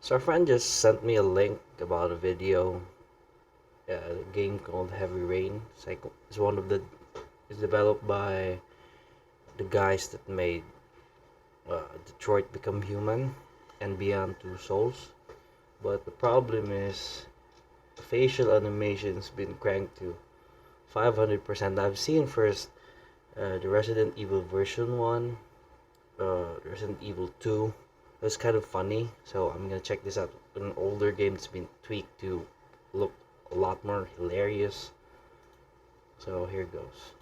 So a friend just sent me a link about a video, a game called Heavy Rain. It's one of the. It's developed by the guys that made Detroit Become Human and Beyond Two Souls. But the problem is, the facial animation's been cranked to 500%. I've seen first the Resident Evil version 1, Resident Evil 2. It was kind of funny, so I'm gonna check this out. An older game that's been tweaked to look a lot more hilarious. So here goes.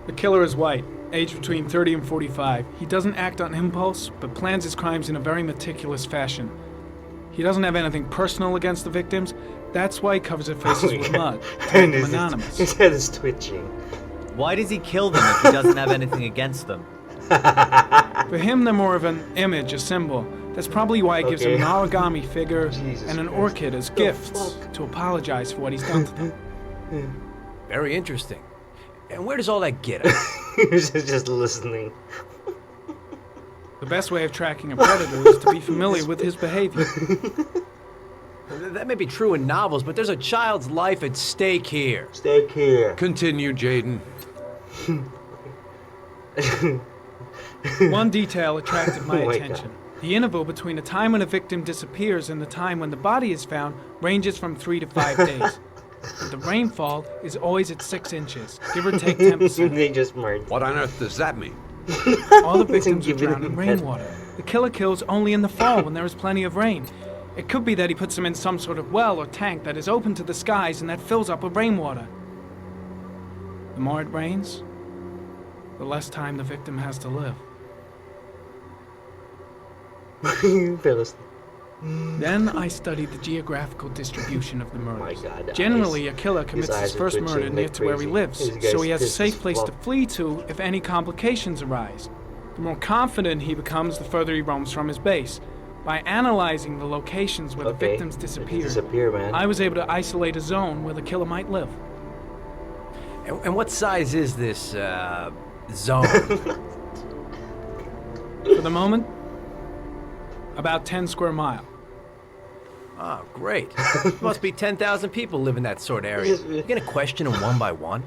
The killer is white, aged between 30 and 45. He doesn't act on impulse, but plans his crimes in a very meticulous fashion. He doesn't have anything personal against the victims. That's why he covers their faces with mud, to make them anonymous. His head is twitching. Why does he kill them if he doesn't have anything against them? For him, they're more of an image, a symbol. That's probably why he gives them an origami figure and an orchid as gifts to apologize for what he's done to them. Very interesting. And where does all that get us? He's just listening. The best way of tracking a predator is to be familiar with his behavior. That may be true in novels, but there's a child's life at stake here. Stay here. Continue, Jaden. One detail attracted my Oh my attention. God. The interval between the time when a victim disappears and the time when the body is found ranges from 3 to 5 days. But the rainfall is always at 6 inches, give or take 10%. They just murdered. What on earth does that mean? All the victims are Give it drowned a in minute. rainwater. The killer kills only in the fall when there is plenty of rain. It could be that he puts them in some sort of well or tank that is open to the skies and that fills up with rainwater. The more it rains, the less time the victim has to live. Fell asleep. Then I studied the geographical distribution of the murders. My God, Generally, a killer commits eyes his are first twitching murder near like to where he crazy. lives, This guy's so he has a fist safe is place to fluff. flee to if any complications arise. The more confident he becomes, the further he roams from his base. By analyzing the locations where the Okay, victims they disappeared, disappear, man. I was able to isolate a zone where the killer might live. And what size is this, zone? For the moment, about 10 square mile. Oh, great. Must be 10,000 people live in that sort of area. You gonna question them one by one?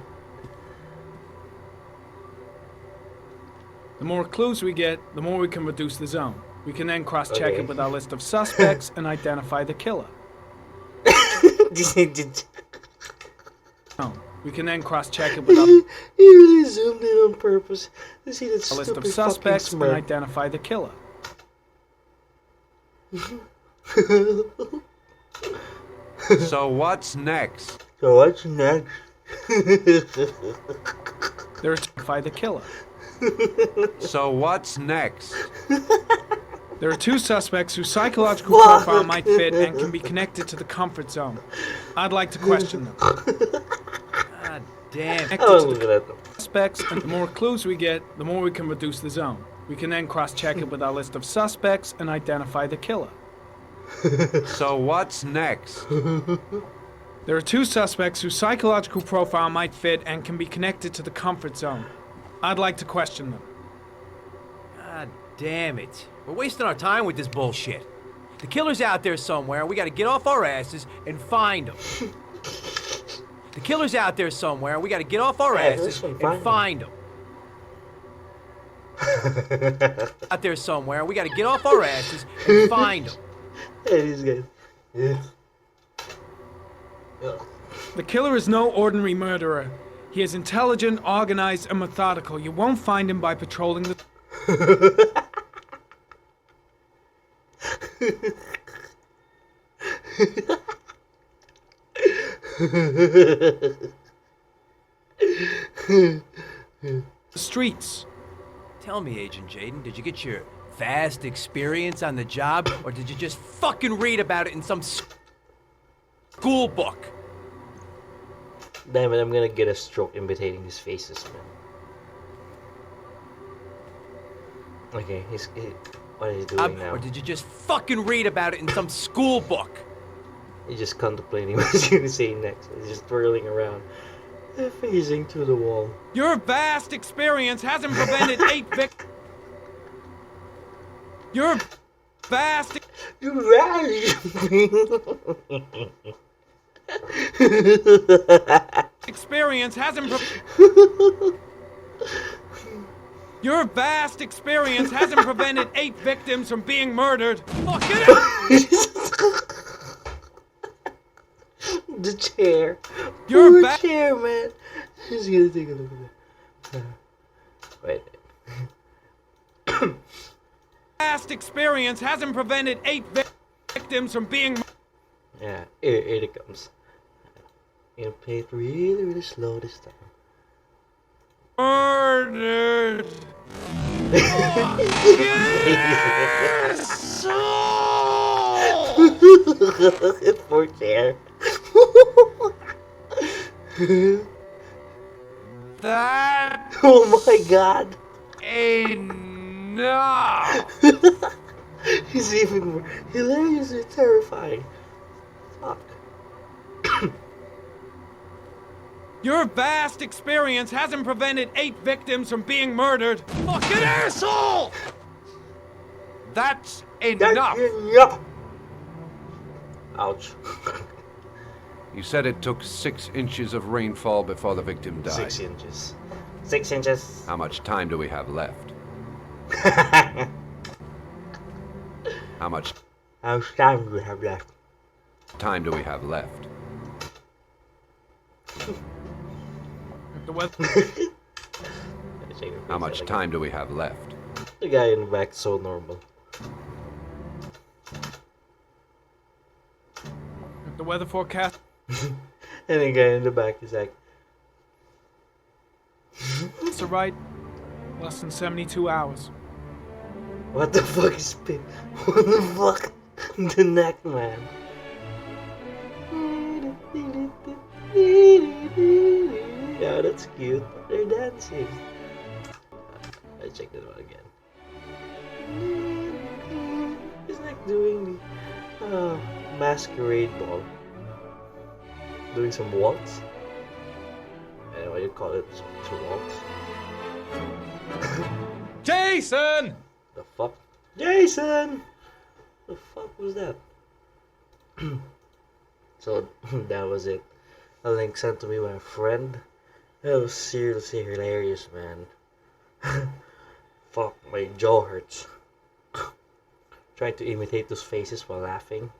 The more clues we get, the more we can reduce the zone. We can then cross-check Okay. it with our list of suspects and identify the killer. We can then cross-check it with our He really zoomed in on purpose to see that list stupid of fucking suspects and smirk. identify the killer. So what's next? So what's next? There is identify the killer. So what's next? There are 2 suspects whose psychological profile might fit and can be connected to the comfort zone. I'd like to question them. God damn. Connected Oh, to look the at that. suspects, and the more clues we get, the more we can reduce the zone. We can then cross-check it with our list of suspects and identify the killer. So what's next? There are 2 suspects whose psychological profile might fit and can be connected to the comfort zone. I'd like to question them. God damn it. We're wasting our time with this bullshit. The killer's out there somewhere. We gotta get off our asses and find him. The killer's out there somewhere. We gotta get off our asses and find him. Out there somewhere. We gotta get off our asses and find him. Hey, these guys. Yeah. The killer is no ordinary murderer. He is intelligent, organized, and methodical. You won't find him by patrolling the... streets. Tell me, Agent Jaden, did you get your vast experience on the job, or did you just fucking read about it in some school book? Damn it, I'm gonna get a stroke imitating his faces, man. Okay, what is he doing now? Or did you just fucking read about it in some school book? He's just contemplating what he's gonna say next. He's just twirling around, facing to the wall. Your vast experience hasn't prevented 8 victims. Your vast You rash. experience hasn't Your vast experience hasn't prevented 8 victims from being murdered. Fuck it! The chair. Your Poor back- chair, man. Just gonna take a look at that. Wait. Vast experience hasn't prevented 8 victims from being. Yeah, here it comes. I'm gonna play it really, really slow this time. Murdered. Poor chair. That Oh my god. enough. He's even more hilariously terrifying. Fuck. Your vast experience hasn't prevented 8 victims from being murdered. Fucking asshole! That's That's enough. enough. Ouch. You said it took 6 inches of rainfall before the victim died. 6 inches. 6 inches. How much time do we have left? How much How much time do we have left? time do we have left? The weather. How much time do we have left? The guy in the back is so normal. The weather forecast. And the guy in the back is like, It's right. Less than 72 hours. what the fuck is spin? What the fuck? The neck, man. Yeah, that's cute. They're dancing. Let's check this one again. It's like doing the masquerade ball. Doing some waltz. I don't know what you call it. It's a waltz. Jason! The fuck? Jason! The fuck was that? So that was it. A link sent to me by a friend. That was seriously hilarious, man. Fuck, my jaw hurts. Trying to imitate those faces while laughing.